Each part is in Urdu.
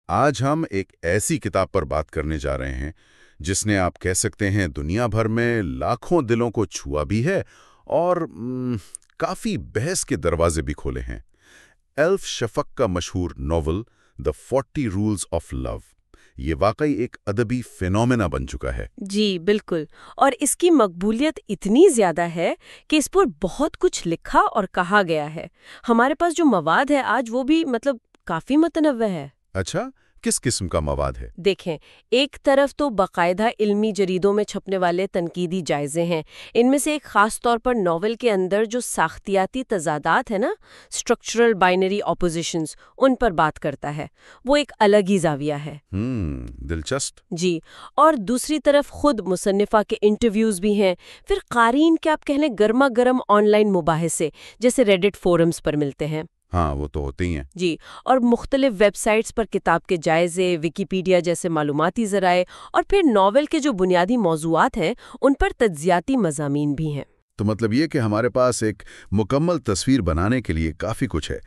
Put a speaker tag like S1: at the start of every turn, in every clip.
S1: آج ہم ایک ایسی کتاب پر بات کرنے جا رہے ہیں جس نے آپ کہہ سکتے ہیں دنیا بھر میں لاکھوں دلوں کو چھوا بھی ہے اور کافی بحث کے دروازے بھی کھولے ہیں۔ ایلف شفق کا مشہور ناول دی 40 رولز آف لو، یہ واقعی ایک ادبی فینومینا بن چکا ہے۔
S2: جی بالکل، اور اس کی مقبولیت اتنی زیادہ ہے کہ اس پر بہت کچھ لکھا اور کہا گیا ہے۔ ہمارے پاس جو مواد ہے آج وہ بھی کافی متنوع ہے۔
S1: اچھا، کس قسم کا مواد ہے؟
S2: دیکھیں، ایک طرف تو باقاعدہ علمی جریدوں میں چھپنے والے تنقیدی جائزے ہیں۔ ان میں سے ایک خاص طور پر ناول کے اندر جو ساختیاتی تضادات ہیں نا، اسٹرکچرل بائنری اپوزیشنز، ان پر بات کرتا ہے۔ وہ ایک الگ ہی زاویہ ہے۔
S1: دلچسپ۔
S2: جی، اور دوسری طرف خود مصنفہ کے انٹرویوز بھی ہیں، پھر قارئین کے آپ کہہ لیں گرما گرم آن لائن مباحثے جیسے ریڈٹ فورمز پر ملتے ہیں۔
S1: ہاں، وہ تو ہوتے ہی ہیں۔
S2: جی، اور مختلف ویب سائٹس پر کتاب کے جائزے، ویکیپیڈیا جیسے معلوماتی ذرائع، اور پھر ناول کے جو بنیادی موضوعات ہیں ان پر تجزیاتی مضامین بھی ہیں۔
S1: تو مطلب یہ کہ ہمارے پاس ایک مکمل تصویر بنانے کے لیے کافی کچھ ہے۔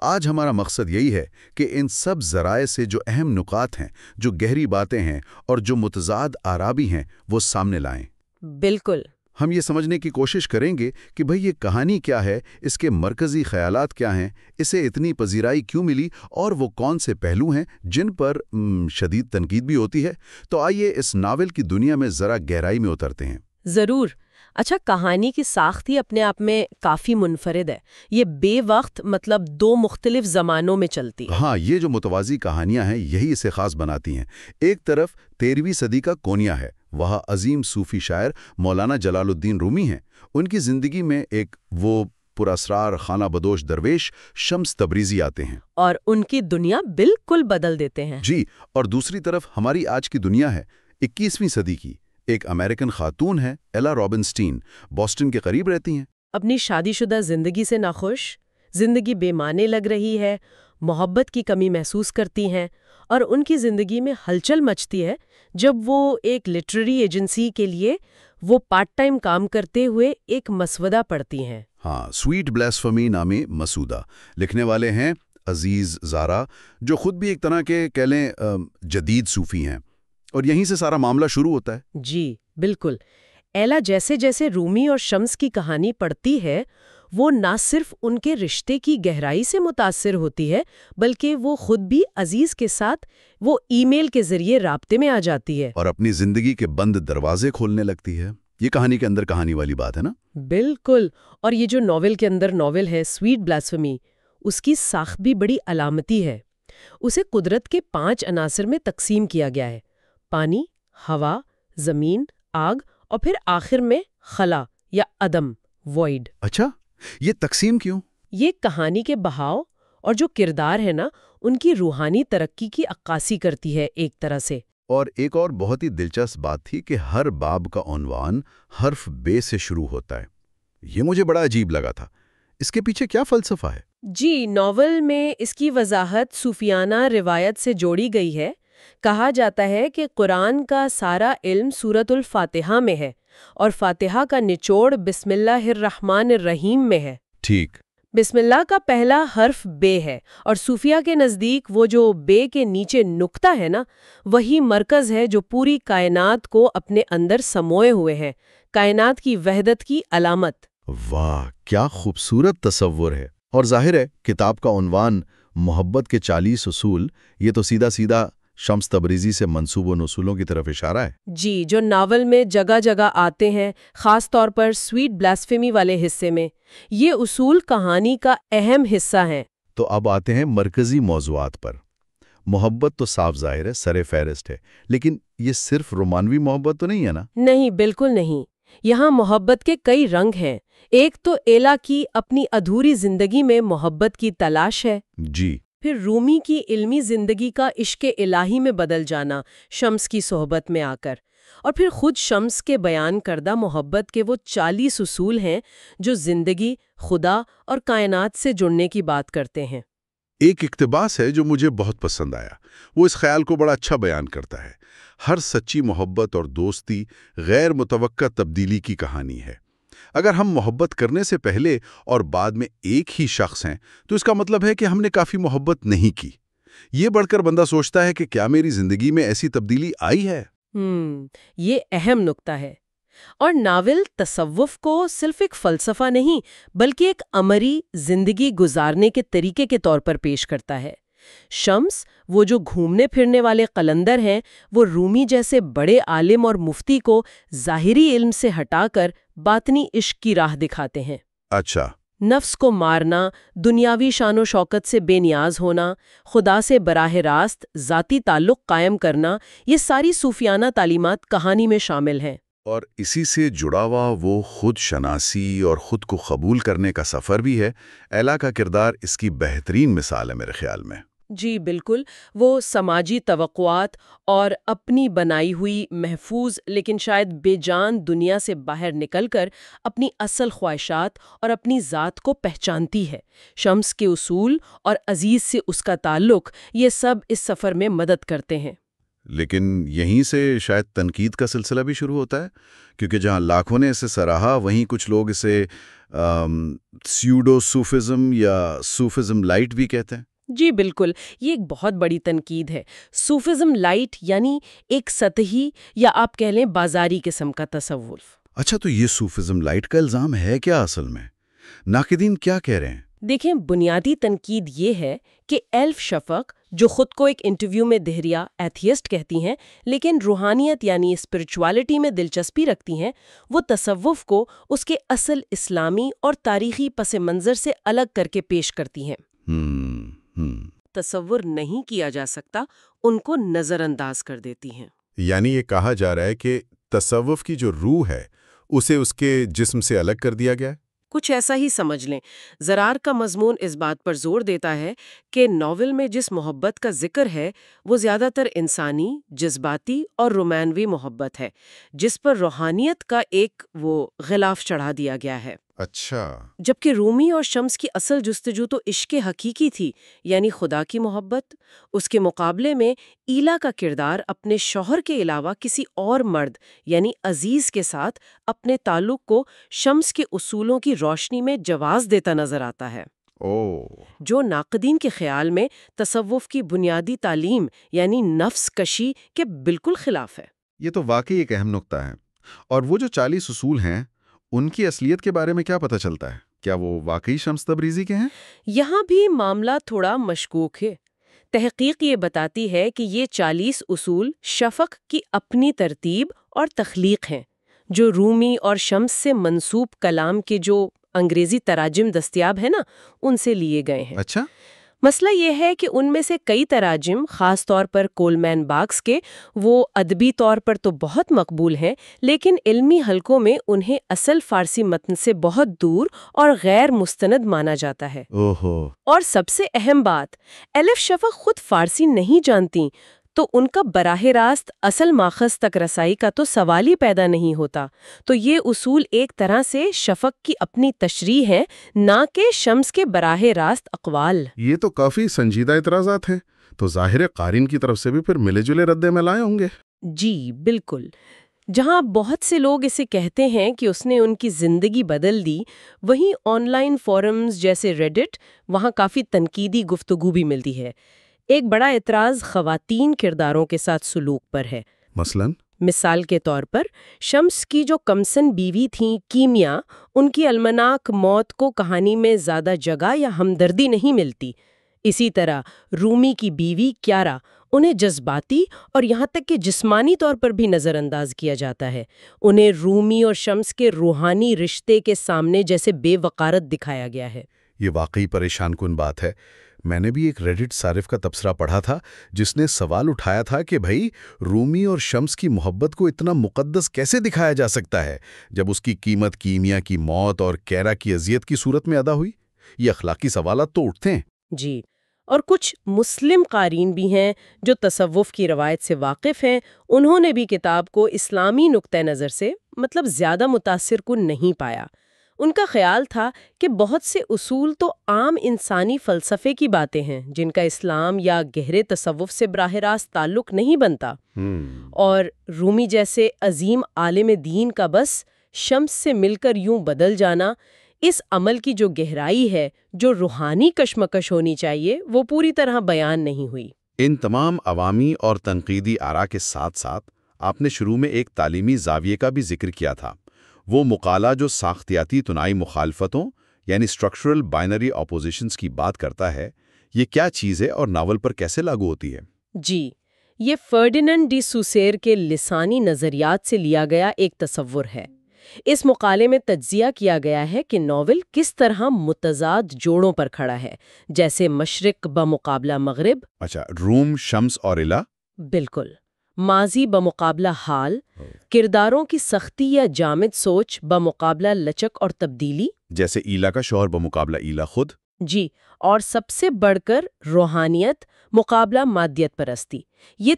S1: آج ہمارا مقصد یہی ہے کہ ان سب ذرائع سے جو اہم نکات ہیں، جو گہری باتیں ہیں اور جو متضاد آراء بھی ہیں، وہ سامنے لائیں۔
S2: بالکل۔
S1: ہم یہ سمجھنے کی کوشش کریں گے کہ بھئی یہ کہانی کیا ہے، اس کے مرکزی خیالات کیا ہیں، اسے اتنی پذیرائی کیوں ملی، اور وہ کون سے پہلو ہیں جن پر شدید تنقید بھی ہوتی ہے۔ تو آئیے اس ناول کی دنیا میں ذرا گہرائی میں اترتے ہیں۔
S2: ضرور۔ اچھا، کہانی کی ساخت ہی اپنے آپ میں کافی منفرد ہے۔ یہ بے وقت دو مختلف زمانوں میں چلتی ہے۔
S1: ہاں، یہ جو متوازی کہانیاں ہیں یہی اسے خاص بناتی ہیں۔ ایک طرف 13ویں صدی کا کونیا ہے، وہاں عظیم صوفی شاعر مولانا جلال الدین رومی ہیں۔ ان کی زندگی میں ایک وہ پراسرار خانہ بدوش درویش شمس تبریزی آتے ہیں
S2: اور ان کی دنیا بالکل بدل دیتے ہیں۔
S1: جی، اور دوسری طرف ہماری آج کی دنیا ہے 21ویں صدی کی۔ ایک امریکن خاتون ہے، ایلا رابنسٹین، بوسٹن کے قریب رہتی ہیں۔
S2: اپنی شادی شدہ زندگی سے ناخوش، زندگی بے معنی لگ رہی ہے، محبت کی کمی محسوس کرتی ہیں، اور ان کی زندگی میں ہلچل مچتی ہے جب وہ ایک لٹریری ایجنسی کے لیے وہ پارٹ ٹائم کام کرتے ہوئے ایک مسودہ پڑھتی ہیں۔
S1: ہاں، سویٹ بلاسفمی نامی مسودہ۔ لکھنے والے ہیں عزیز زارا، جو خود بھی ایک طرح کے کہہ لیں جدید صوفی ہیں، اور یہیں سے سارا معاملہ شروع ہوتا ہے۔
S2: جی بالکل۔ ایلا جیسے جیسے رومی اور شمس کی کہانی پڑھتی ہے، وہ نہ صرف ان کے رشتے کی گہرائی سے متاثر ہوتی ہے، بلکہ وہ خود بھی عزیز کے ساتھ وہ ای میل کے ذریعے رابطے میں آ جاتی ہے
S1: اور اپنی زندگی کے بند دروازے کھولنے لگتی ہے۔ یہ کہانی کے اندر کہانی والی بات ہے نا؟
S2: بالکل۔ اور یہ جو ناول کے اندر ناول ہے سویٹ بلاسفمی، اس کی ساخت بھی بڑی علامتی ہے۔ اسے قدرت کے 5 عناصر میں تقسیم کیا گیا ہے: پانی، ہوا، زمین، آگ، اور پھر آخر میں خلا یا عدم، وائڈ۔
S1: اچھا، یہ تقسیم کیوں؟
S2: یہ کہانی کے بہاؤ اور جو کردار ہے نا، ان کی روحانی ترقی کی عکاسی کرتی ہے ایک طرح سے۔
S1: اور ایک اور بہت ہی دلچسپ بات تھی کہ ہر باب کا عنوان حرف بے سے شروع ہوتا ہے۔ یہ مجھے بڑا عجیب لگا تھا۔ اس کے پیچھے کیا فلسفہ ہے؟
S2: جی، ناول میں اس کی وضاحت صوفیانہ روایت سے جوڑی گئی ہے۔ کہا جاتا ہے کہ قرآن کا سارا علم سورۃ الفاتحہ میں ہے، اور فاتحہ کا نچوڑ بسم اللہ الرحمن الرحیم میں ہے۔
S1: ٹھیک۔
S2: بسم اللہ کا پہلا حرف بے ہے، اور صوفیہ کے نزدیک وہ جو بے کے نیچے نقطہ ہے نا، وہی مرکز ہے جو پوری کائنات کو اپنے اندر سموئے ہوئے ہے، کائنات کی وحدت کی علامت۔
S1: واہ، کیا خوبصورت تصور ہے! اور ظاہر ہے کتاب کا عنوان محبت کے 40 اصول، یہ تو سیدھا سیدھا شمس تبریزی سے منسوب و نصولوں کی طرف اشارہ ہے۔
S2: جی، جو ناول میں جگہ جگہ آتے ہیں، خاص طور پر سویٹ بلاسفیمی والے حصے میں۔ یہ اصول کہانی کا اہم حصہ ہیں۔
S1: تو اب آتے ہیں مرکزی موضوعات پر۔ محبت تو صاف ظاہر ہے، سر فہرست ہے، لیکن یہ صرف رومانوی محبت تو نہیں ہے نا؟
S2: نہیں، بالکل نہیں۔ یہاں محبت کے کئی رنگ ہیں۔ ایک تو ایلا کی اپنی ادھوری زندگی میں محبت کی تلاش ہے۔
S1: جی۔
S2: پھر رومی کی علمی زندگی کا عشق الہی میں بدل جانا شمس کی صحبت میں آ کر، اور پھر خود شمس کے بیان کردہ محبت کے وہ 40 اصول ہیں جو زندگی، خدا اور کائنات سے جڑنے کی بات کرتے ہیں۔
S1: ایک اقتباس ہے جو مجھے بہت پسند آیا۔ وہ اس خیال کو بڑا اچھا بیان کرتا ہے۔ ہر سچی محبت اور دوستی غیر متوقع تبدیلی کی کہانی ہے۔ اگر ہم محبت کرنے سے پہلے اور بعد میں ایک ہی شخص ہیں تو اس کا مطلب ہے کہ ہم نے کافی محبت نہیں کی۔ یہ بڑھ کر بندہ سوچتا ہے کہ کیا میری زندگی میں ایسی تبدیلی آئی ہے؟
S2: یہ اہم نکتہ ہے۔ اور ناول تصوف کو صرف ایک فلسفہ نہیں بلکہ ایک عملی زندگی گزارنے کے طریقے کے طور پر پیش کرتا ہے۔ شمس، وہ جو گھومنے پھرنے والے قلندر ہیں، وہ رومی جیسے بڑے عالم اور مفتی کو ظاہری علم سے ہٹا کر باطنی عشق کی راہ دکھاتے ہیں۔
S1: اچھا۔
S2: نفس کو مارنا، دنیاوی شان و شوکت سے بے نیاز ہونا، خدا سے براہ راست ذاتی تعلق قائم کرنا، یہ ساری صوفیانہ تعلیمات کہانی میں شامل ہیں۔
S1: اور اسی سے جڑا ہوا وہ خود شناسی اور خود کو قبول کرنے کا سفر بھی ہے۔ ایلا کا کردار اس کی بہترین مثال ہے میرے خیال میں۔
S2: جی بالکل، وہ سماجی توقعات اور اپنی بنائی ہوئی محفوظ لیکن شاید بے جان دنیا سے باہر نکل کر اپنی اصل خواہشات اور اپنی ذات کو پہچانتی ہے۔ شمس کے اصول اور عزیز سے اس کا تعلق، یہ سب اس سفر میں مدد کرتے ہیں۔
S1: لیکن یہیں سے شاید تنقید کا سلسلہ بھی شروع ہوتا ہے، کیونکہ جہاں لاکھوں نے اسے سراہا، وہیں کچھ لوگ اسے سیوڈو صوفزم یا صوفزم لائٹ بھی کہتے ہیں۔
S2: جی بالکل، یہ ایک بہت بڑی تنقید ہے۔ صوفزم لائٹ یعنی ایک سطحی یا آپ کہہ لیں بازاری قسم کا تصوف۔
S1: اچھا، تو یہ صوفزم لائٹ کا الزام ہے کیا اصل میں؟ ناقدین کیا کہہ رہے ہیں؟
S2: دیکھیں، بنیادی تنقید یہ ہے کہ ایلف شفق، جو خود کو ایک انٹرویو میں دہریہ ایتھیسٹ کہتی ہیں لیکن روحانیت یعنی اسپرچوالٹی میں دلچسپی رکھتی ہیں، وہ تصوف کو اس کے اصل اسلامی اور تاریخی پس منظر سے الگ کر کے پیش کرتی ہیں۔ تصور نہیں کیا جا سکتا ان کو نظر انداز کر دیتی ہیں۔
S3: یعنی یہ کہا جا رہا ہے کہ تصوف کی جو روح ہے اسے اس کے جسم سے الگ کر دیا گیا ہے؟
S2: کچھ ایسا ہی سمجھ لیں۔ زرار کا مضمون اس بات پر زور دیتا ہے کہ ناول میں جس محبت کا ذکر ہے وہ زیادہ تر انسانی، جذباتی اور رومانوی محبت ہے، جس پر روحانیت کا ایک وہ غلاف چڑھا دیا گیا ہے۔
S3: اچھا۔
S2: جبکہ رومی اور شمس کی اصل جستجو تو عشق حقیقی تھی، یعنی خدا کی محبت۔ اس کے مقابلے میں ایلا کا کردار اپنے شوہر کے علاوہ کسی اور مرد یعنی عزیز کے ساتھ اپنے تعلق کو شمس کے اصولوں کی روشنی میں جواز دیتا نظر آتا ہے، جو ناقدین کے خیال میں تصوف کی بنیادی تعلیم یعنی نفس کشی کے بالکل خلاف ہے۔
S3: یہ تو واقعی ایک اہم نقطہ ہے۔ اور وہ جو 40 اصول ہیں، ان کی اصلیت کے بارے میں کیا پتہ چلتا ہے؟ کیا وہ واقعی شمس تبریزی کے ہیں؟
S2: یہاں بھی معاملہ تھوڑا مشکوک ہے۔ تحقیق یہ بتاتی ہے کہ یہ 40 اصول شفق کی اپنی ترتیب اور تخلیق ہیں، جو رومی اور شمس سے منسوب کلام کے جو انگریزی تراجم دستیاب ہیں نا، ان سے لیے گئے ہیں۔
S3: اچھا۔
S2: مسئلہ یہ ہے کہ ان میں سے کئی تراجم، خاص طور پر کولمین باکس کے، وہ ادبی طور پر تو بہت مقبول ہیں، لیکن علمی حلقوں میں انہیں اصل فارسی متن سے بہت دور اور غیر مستند مانا جاتا ہے۔ اور سب سے اہم بات، ایلف شفق خود فارسی نہیں جانتی، تو ان کا براہ راست اصل ماخذ تک رسائی کا تو سوال ہی پیدا نہیں ہوتا۔ تو یہ اصول ایک طرح سے شفق کی اپنی تشریح ہے، نہ کہ شمس کے براہ راست اقوال۔
S3: یہ تو کافی سنجیدہ اعتراضات ہیں، تو ظاہر قارئین کی طرف سے بھی پھر ملے جلے رد عمل آئے ہوں گے۔
S2: جی بالکل۔ جہاں بہت سے لوگ اسے کہتے ہیں کہ اس نے ان کی زندگی بدل دی، وہیں آن لائن فورمز جیسے ریڈٹ، وہاں کافی تنقیدی گفتگو بھی ملتی ہے۔ ایک بڑا اعتراض خواتین کرداروں کے ساتھ سلوک پر ہے۔ مثال کے طور پر شمس کی جو کمسن بیوی تھیں کیمیا، ان کی المناک موت کو کہانی میں زیادہ جگہ یا ہمدردی نہیں ملتی۔ اسی طرح رومی کی بیوی کیارا، انہیں جذباتی اور یہاں تک کہ جسمانی طور پر بھی نظر انداز کیا جاتا ہے۔ انہیں رومی اور شمس کے روحانی رشتے کے سامنے جیسے بے وقارت دکھایا گیا ہے۔
S1: یہ واقعی پریشان کن بات ہے۔ میں نے بھی ایک ریڈٹ صارف کا تبصرہ پڑھا تھا جس نے سوال اٹھایا تھا کہ بھائی رومی اور شمس کی محبت کو اتنا مقدس کیسے دکھایا جا سکتا ہے جب اس کی قیمت کیمیا کی موت اور کیرا کی اذیت کی صورت میں ادا ہوئی؟ یہ اخلاقی سوالات تو اٹھتے ہیں۔
S2: جی، اور کچھ مسلم قارئین بھی ہیں جو تصوف کی روایت سے واقف ہیں، انہوں نے بھی کتاب کو اسلامی نقطہ نظر سے زیادہ متاثر کن نہیں پایا۔ ان کا خیال تھا کہ بہت سے اصول تو عام انسانی فلسفے کی باتیں ہیں جن کا اسلام یا گہرے تصوف سے براہ راست تعلق نہیں بنتا، اور رومی جیسے عظیم عالم دین کا بس شمس سے مل کر یوں بدل جانا، اس عمل کی جو گہرائی ہے، جو روحانی کشمکش ہونی چاہیے، وہ پوری طرح بیان نہیں ہوئی۔
S3: ان تمام عوامی اور تنقیدی آراء کے ساتھ ساتھ آپ نے شروع میں ایک تعلیمی زاویے کا بھی ذکر کیا تھا، وہ مقالہ جو ساختیاتی تنائی مخالفتوں یعنی اسٹرکچرل بائنری اپوزیشنز کی بات کرتا ہے۔ یہ کیا چیز ہے اور ناول پر کیسے لاگو ہوتی ہے؟
S2: جی، یہ فرڈیننڈ ڈی سوسیر کے لسانی نظریات سے لیا گیا ایک تصور ہے۔ اس مقالے میں تجزیہ کیا گیا ہے کہ ناول کس طرح متضاد جوڑوں پر کھڑا ہے، جیسے مشرق بمقابلہ مغرب،
S3: اچھا، روم، شمس اور الہ۔
S2: بالکل، ماضی بمقابلہ حال، کرداروں کی سختی یا جامد سوچ بمقابلہ لچک اور تبدیلی،
S3: جیسے ایلا کا شوہر بمقابلہ ایلا خود۔
S2: جی، اور سب سے بڑھ کر روحانیت مقابلہ مادیت پرستی۔ یہ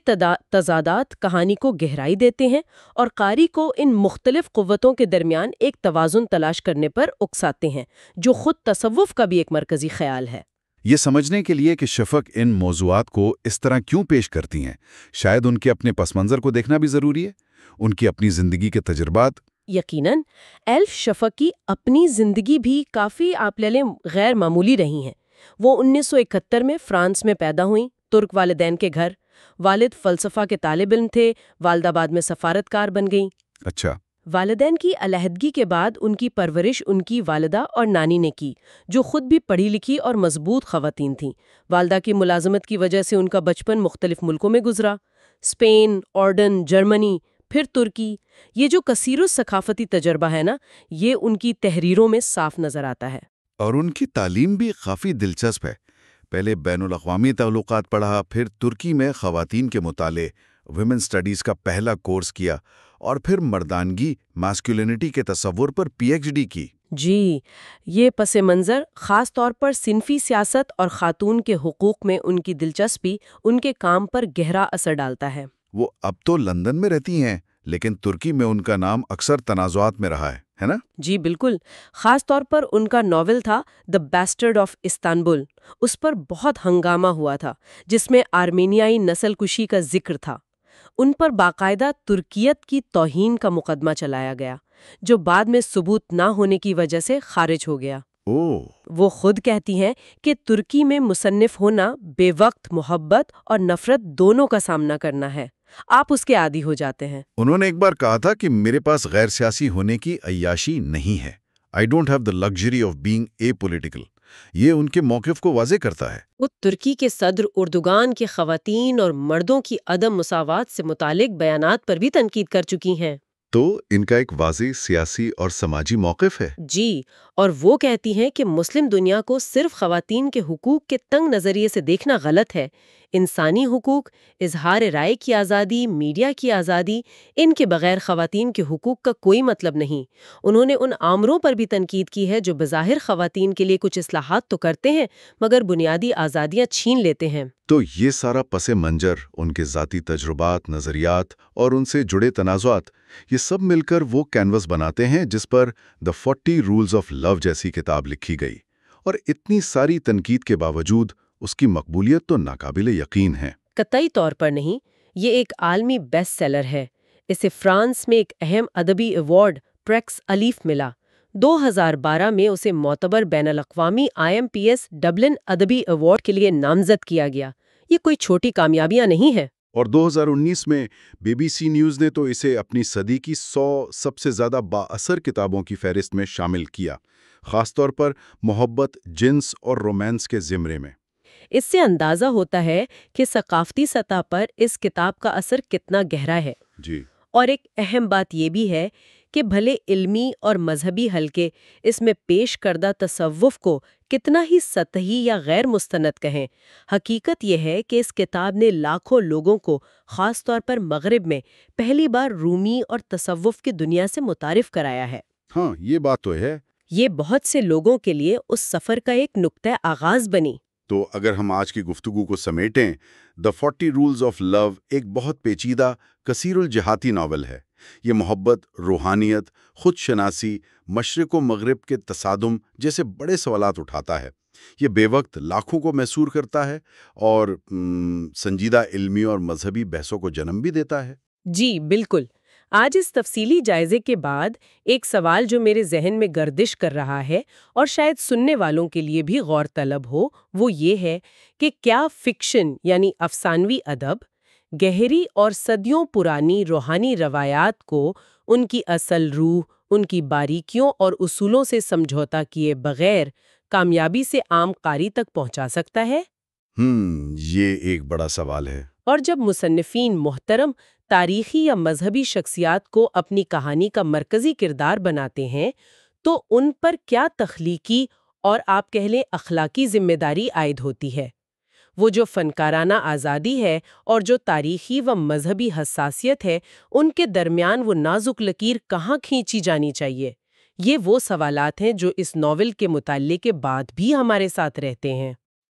S2: تضادات کہانی کو گہرائی دیتے ہیں اور قاری کو ان مختلف قوتوں کے درمیان ایک توازن تلاش کرنے پر اکساتے ہیں، جو خود تصوف کا بھی ایک مرکزی خیال ہے۔
S3: یہ سمجھنے کے لیے کہ شفق ان موضوعات کو اس طرح کیوں پیش کرتی ہیں، شاید ان کے اپنے پس منظر کو دیکھنا بھی ضروری ہے، ان کی اپنی زندگی کے تجربات۔
S2: یقیناً ایلف شفق کی اپنی زندگی بھی کافی آپ لے لیں غیر معمولی رہی ہیں۔ وہ 1971 میں فرانس میں پیدا ہوئیں، ترک والدین کے گھر۔ والد فلسفہ کے طالب علم تھے، والدہ بعد میں سفارتکار بن گئیں۔
S3: اچھا۔
S2: والدین کی علیحدگی کے بعد ان کی پرورش ان کی والدہ اور نانی نے کی، جو خود بھی پڑھی لکھی اور مضبوط خواتین تھیں۔ والدہ کی ملازمت کی وجہ سے ان کا بچپن مختلف ملکوں میں گزرا، اسپین، اردن، جرمنی، پھر ترکی۔ یہ جو کثیر الثقافتی تجربہ ہے نا، یہ ان کی تحریروں میں صاف نظر آتا ہے۔
S3: اور ان کی تعلیم بھی کافی دلچسپ ہے۔ پہلے بین الاقوامی تعلقات پڑھا، پھر ترکی میں خواتین کے مطالعے ویمن سٹڈیز کا پہلا کورس کیا، اور پھر مردانگی ماسکولینٹی کے تصور پر پی ایچ ڈی کی۔
S2: جی، یہ پس منظر خاص طور پر صنفی سیاست اور خاتون کے حقوق میں ان کی دلچسپی ان کے کام پر گہرا اثر ڈالتا ہے۔
S3: وہ اب تو لندن میں رہتی ہیں، لیکن ترکی میں ان کا نام اکثر تنازعات میں رہا ہے نا؟
S2: جی بالکل، خاص طور پر ان کا ناول تھا دی بیسٹرڈ آف استنبول، اس پر بہت ہنگامہ ہوا تھا، جس میں آرمینیائی نسل کشی کا ذکر تھا۔ ان پر باقاعدہ ترکیت کی توہین کا مقدمہ چلایا گیا، جو بعد میں ثبوت نہ ہونے کی وجہ سے خارج ہو گیا۔ وہ خود کہتی ہیں کہ ترکی میں مصنف ہونا بے وقت محبت اور نفرت دونوں کا سامنا کرنا ہے، آپ اس کے عادی ہو جاتے ہیں۔
S3: انہوں نے ایک بار کہا تھا کہ میرے پاس غیر سیاسی ہونے کی عیاشی نہیں ہے، I don't have the luxury of being apolitical۔ یہ ان کے موقف کو واضح کرتا ہے۔
S2: وہ ترکی کے صدر اردوغان کی خواتین اور مردوں کی عدم مساوات سے متعلق بیانات پر بھی تنقید کر چکی ہیں۔
S3: تو ان کا ایک واضح سیاسی اور سماجی موقف ہے۔
S2: جی، اور وہ کہتی ہیں کہ مسلم دنیا کو صرف خواتین کے حقوق کے تنگ نظریے سے دیکھنا غلط ہے۔ انسانی حقوق، اظہار رائے کی آزادی، میڈیا کی آزادی، ان کے بغیر خواتین کے حقوق کا کوئی مطلب نہیں۔ انہوں نے ان آمروں پر بھی تنقید کی ہے جو بظاہر خواتین کے لیے کچھ اصلاحات تو کرتے ہیں مگر بنیادی آزادیاں چھین لیتے ہیں۔
S3: تو یہ سارا پس منظر، ان کے ذاتی تجربات، نظریات اور ان سے جڑے تنازعات، یہ سب مل کر وہ کینوس بناتے ہیں جس پر دی 40 رولز آف لو جیسی کتاب لکھی گئی۔ اور اتنی ساری تنقید کے باوجود اس کی مقبولیت تو ناقابل یقین ہے۔
S2: قطعی طور پر نہیں، یہ ایک عالمی بیسٹ سیلر ہے۔ اسے فرانس میں ایک اہم ادبی ایوارڈ پریکس الیف ملا۔ 2012 میں اسے معتبر بین الاقوامی IMPS ڈبلن ادبی ایوارڈ کے لیے نامزد کیا گیا۔ یہ کوئی چھوٹی کامیابیاں نہیں ہیں۔
S3: اور 2019 میں BBC نیوز نے تو اسے اپنی صدی کی 100 سب سے زیادہ با اثر کتابوں کی فہرست میں شامل کیا، خاص طور پر محبت، جنس اور رومانس کے زمرے میں۔
S2: اس سے اندازہ ہوتا ہے کہ ثقافتی سطح پر اس کتاب کا اثر کتنا گہرا ہے۔
S3: جی۔
S2: اور ایک اہم بات یہ بھی ہے کہ بھلے علمی اور مذہبی حلقے اس میں پیش کردہ تصوف کو کتنا ہی سطحی یا غیر مستند کہیں، حقیقت یہ ہے کہ اس کتاب نے لاکھوں لوگوں کو خاص طور پر مغرب میں پہلی بار رومی اور تصوف کی دنیا سے متعارف کرایا ہے۔
S3: ہاں، یہ بات تو ہے۔
S2: یہ بہت سے لوگوں کے لیے اس سفر کا ایک نقطہ آغاز بنی۔
S3: تو اگر ہم آج کی گفتگو کو سمیٹیں، دی 40 رولز آف لو ایک بہت پیچیدہ، کثیر الجہاتی ناول ہے۔ یہ محبت، روحانیت، خود شناسی، مشرق و مغرب کے تصادم جیسے بڑے سوالات اٹھاتا ہے۔ یہ بے وقت لاکھوں کو محصور کرتا ہے اور سنجیدہ علمی اور مذہبی بحثوں کو جنم بھی دیتا ہے۔
S2: جی بالکل، آج اس تفصیلی جائزے کے بعد ایک سوال جو میرے ذہن میں گردش کر رہا ہے اور شاید سننے والوں کے لیے بھی غور طلب ہو، وہ یہ ہے کہ کیا فکشن یعنی افسانوی ادب گہری اور صدیوں پرانی روحانی روایات کو ان کی اصل روح، ان کی باریکیوں اور اصولوں سے سمجھوتا کیے بغیر کامیابی سے عام قاری تک پہنچا سکتا ہے؟
S3: یہ ایک بڑا سوال ہے۔
S2: اور جب مصنفین محترم تاریخی یا مذہبی شخصیات کو اپنی کہانی کا مرکزی کردار بناتے ہیں تو ان پر کیا تخلیقی اور آپ کہہ لیں اخلاقی ذمہ داری عائد ہوتی ہے؟ وہ جو فنکارانہ آزادی ہے اور جو تاریخی و مذہبی حساسیت ہے، ان کے درمیان وہ نازک لکیر کہاں کھینچی جانی چاہیے؟ یہ وہ سوالات ہیں جو اس ناول کے مطالعے کے بعد بھی ہمارے ساتھ رہتے ہیں۔